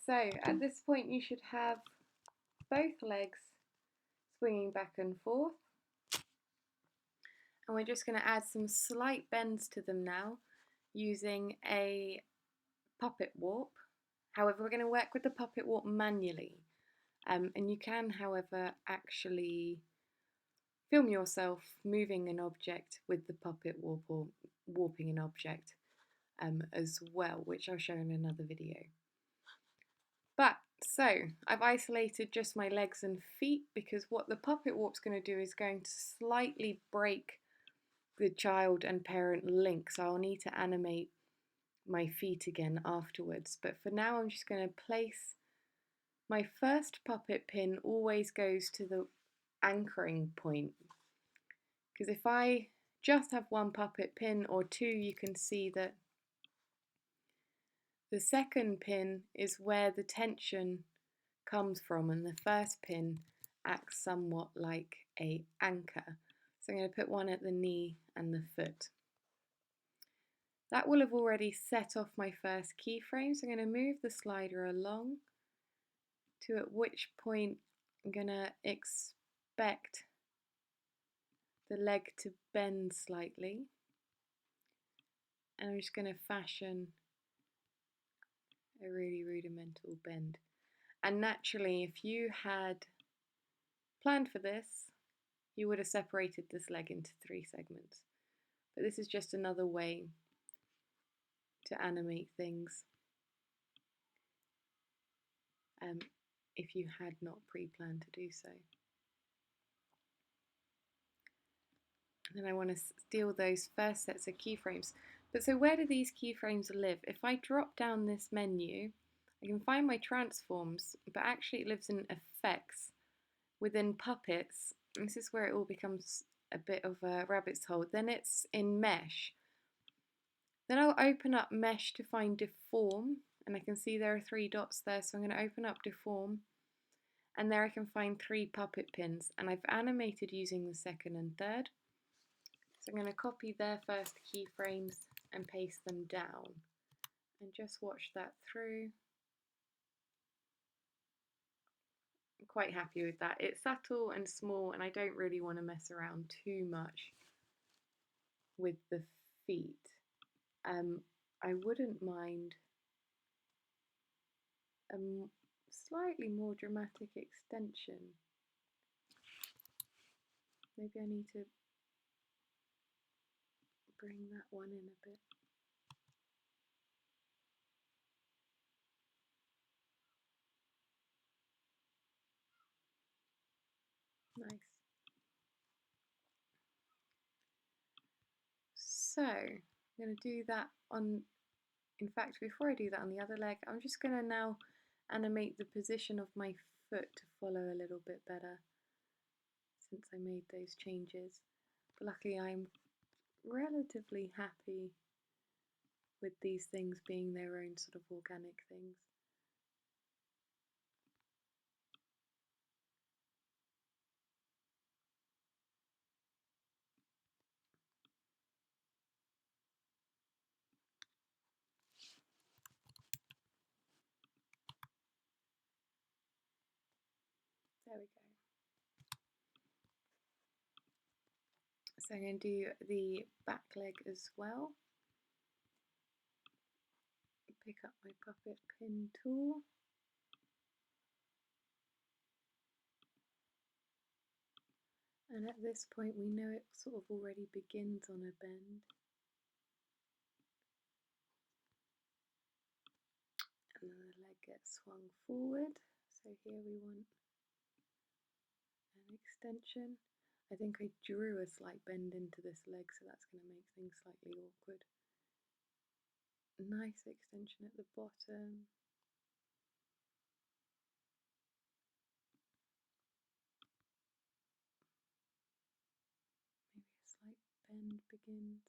So at this point you should have both legs swinging back and forth. And we're just going to add some slight bends to them now using a puppet warp. However, we're going to work with the puppet warp manually. And you can, however, actually film yourself moving an object with the puppet warp or warping an object as well, which I'll show in another video. But so I've isolated just my legs and feet because what the puppet warp's going to do is going to slightly break the child and parent link, so I'll need to animate my feet again afterwards. But for now I'm just going to place my first puppet pin always goes to the anchoring point, because if I just have one puppet pin or two, you can see that the second pin is where the tension comes from and the first pin acts somewhat like an anchor. So I'm going to put one at the knee and the foot. That will have already set off my first keyframe, so I'm going to move the slider along to at which point I'm going to expect the leg to bend slightly, and I'm just going to fashion a really rudimental bend. And naturally, if you had planned for this, you would have separated this leg into 3 segments. But this is just another way to animate things if you had not pre-planned to do so. And then I want to steal those first sets of keyframes. But so where do these keyframes live? If I drop down this menu, I can find my transforms, but actually it lives in effects within puppets. This is where it all becomes a bit of a rabbit's hole. Then it's in mesh. Then I'll open up mesh to find deform, and I can see there are 3 dots there, so I'm going to open up deform, and there I can find 3 puppet pins, and I've animated using the second and third. So I'm going to copy their first keyframes and paste them down, and just watch that through. I'm quite happy with that. It's subtle and small, and I don't really want to mess around too much with the feet. I wouldn't mind a slightly more dramatic extension. Maybe I need to bring that one in a bit. Nice. So I'm going to do that on, in fact, before I do that on the other leg, I'm just going to now animate the position of my foot to follow a little bit better since I made those changes. But luckily I'm relatively happy with these things being their own sort of organic things. There we go. So I'm going to do the back leg as well. Pick up my puppet pin tool. And at this point we know it sort of already begins on a bend. And then the leg gets swung forward. So here we want an extension. I think I drew a slight bend into this leg, so that's going to make things slightly awkward. Nice extension at the bottom. Maybe a slight bend begins.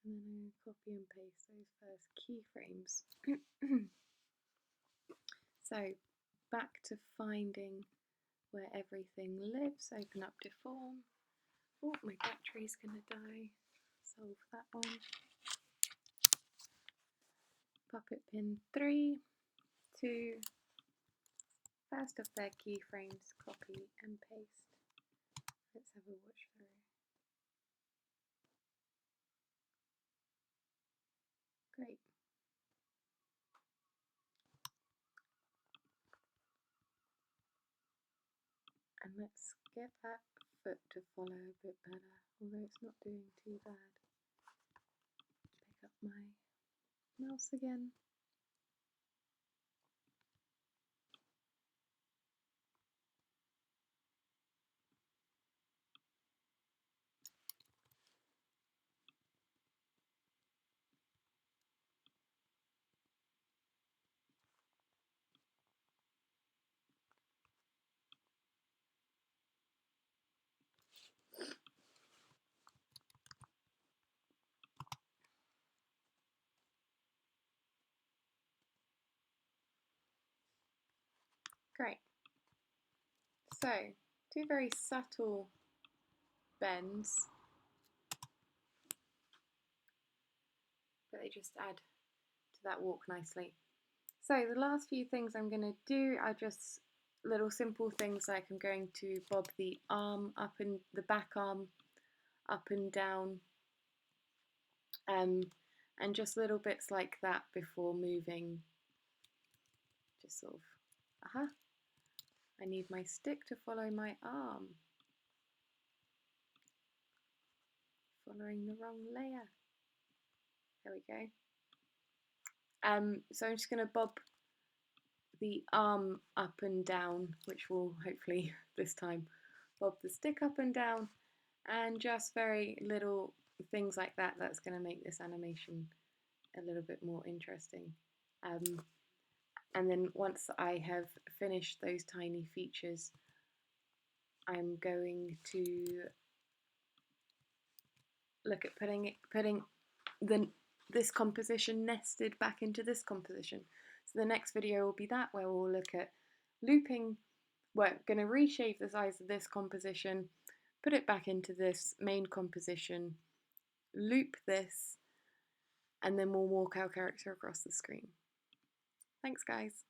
And then I'm going to copy and paste those first keyframes. So back to finding where everything lives. Open up deform. Oh, my battery's going to die. Solve that one. puppet pin 3 to first of their keyframes, copy and paste. Let's have a watch through. Great. And let's get that foot to follow a bit better, although it's not doing too bad. Pick up my mouse again. Great. So, two very subtle bends, but they just add to that walk nicely. So the last few things I'm going to do are just little simple things, like I'm going to bob the arm up and the back arm up and down, and just little bits like that before moving. Just sort of, I need my stick to follow my arm. Following the wrong layer. There we go. So I'm just going to bob the arm up and down, which will hopefully this time bob the stick up and down, and just very little things like that. That's going to make this animation a little bit more interesting. And then once I have finished those tiny features, I'm going to look at putting this composition nested back into this composition. So the next video will be that, where we'll look at looping. We're going to reshape the size of this composition, put it back into this main composition, loop this, and then we'll walk our character across the screen. Thanks, guys.